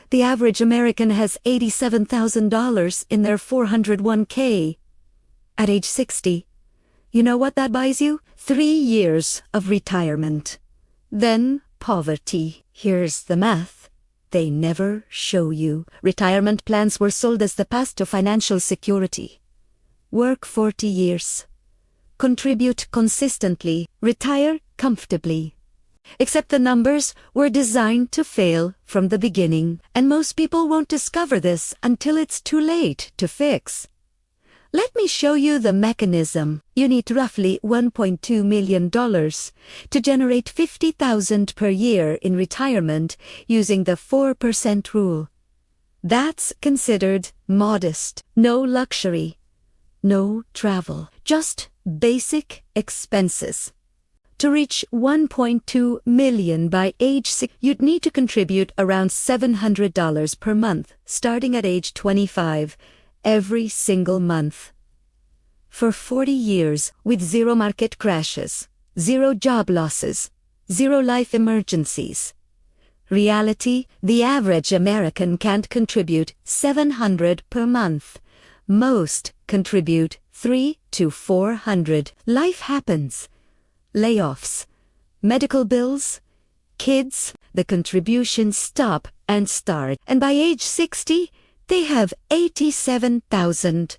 The average American has $87,000 in their 401k. At age 60, you know what that buys you? 3 years of retirement. Then poverty. Here's the math they never show you. Retirement plans were sold as the path to financial security. Work 40 years. Contribute consistently. Retire comfortably. Except the numbers were designed to fail from the beginning, and most people won't discover this until it's too late to fix. Let me show you the mechanism. You need roughly $1.2 million to generate $50,000 per year in retirement using the 4% rule. That's considered modest. No luxury, no travel, just basic expenses. To reach $1.2 million by age 6, you'd need to contribute around $700 per month, starting at age 25. Every single month. For 40 years, with 0 market crashes, 0 job losses, 0 life emergencies. Reality, the average American can't contribute $700 per month. Most contribute $300 to $400. Life happens. Layoffs, medical bills, kids, the contributions stop and start. And by age 60, they have $87,000.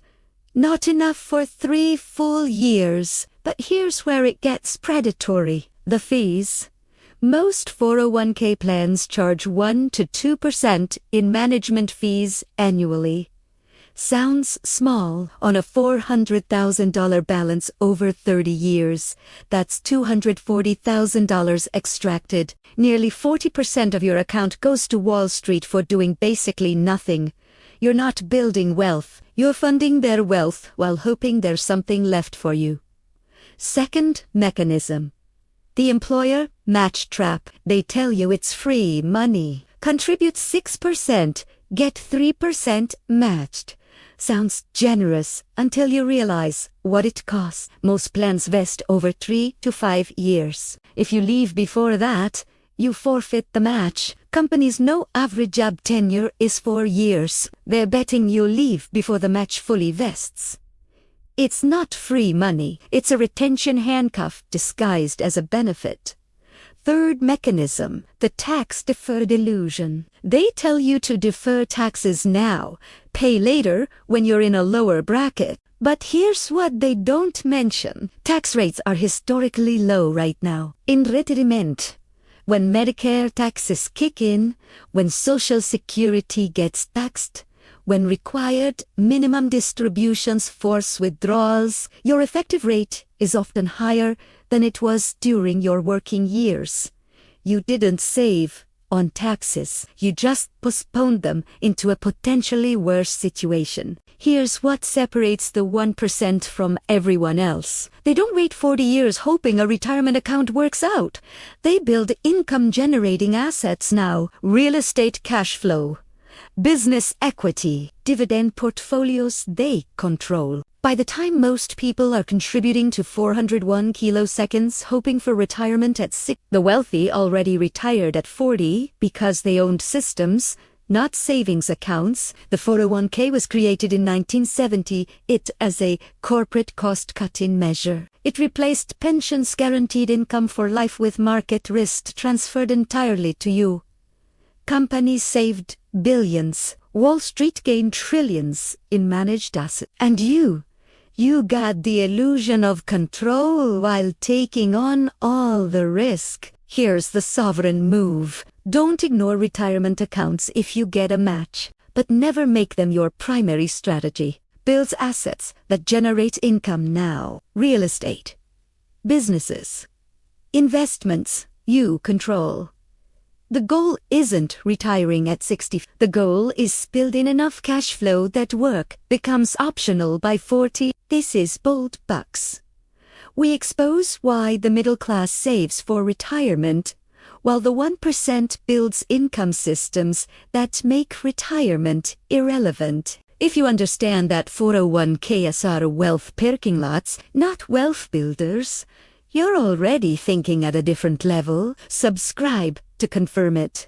Not enough for 3 full years. But here's where it gets predatory. The fees. Most 401k plans charge 1% to 2% in management fees annually. Sounds small on a $400,000 balance over 30 years. That's $240,000 extracted. Nearly 40% of your account goes to Wall Street for doing basically nothing. You're not building wealth. You're funding their wealth while hoping there's something left for you. Second mechanism. The employer match trap. They tell you it's free money. Contribute 6%, get 3% matched. Sounds generous until you realize what it costs. Most plans vest over 3 to 5 years. If you leave before that, you forfeit the match. Companies know average job tenure is 4 years. They're betting you'll leave before the match fully vests. It's not free money. It's a retention handcuff disguised as a benefit. Third mechanism, the tax-deferred illusion. They tell you to defer taxes now, pay later when you're in a lower bracket. But here's what they don't mention. Tax rates are historically low right now. In retirement, when Medicare taxes kick in, when Social Security gets taxed, when required minimum distributions force withdrawals, your effective rate is often higher than it was during your working years. You didn't save on taxes. You just postponed them into a potentially worse situation. Here's what separates the 1% from everyone else. They don't wait 40 years hoping a retirement account works out. They build income-generating assets now. Real estate cash flow, business equity, dividend portfolios they control. By the time most people are contributing to 401 kiloseconds hoping for retirement at 6, the wealthy already retired at 40 because they owned systems, not savings accounts. The 401k was created in 1970, it as a corporate cost-cutting measure. It replaced pensions guaranteed income for life with market risk transferred entirely to you. Companies saved billions. Wall Street gained trillions in managed assets. And you got the illusion of control while taking on all the risk. Here's the sovereign move. Don't ignore retirement accounts if you get a match, but never make them your primary strategy. Build assets that generate income now. Real estate, businesses, investments you control. The goal isn't retiring at 60. The goal is building enough cash flow that work becomes optional by 40. This is Bold Bucks. We expose why the middle class saves for retirement, while the 1% builds income systems that make retirement irrelevant. If you understand that 401ks are wealth parking lots, not wealth builders, you're already thinking at a different level. Subscribe to confirm it.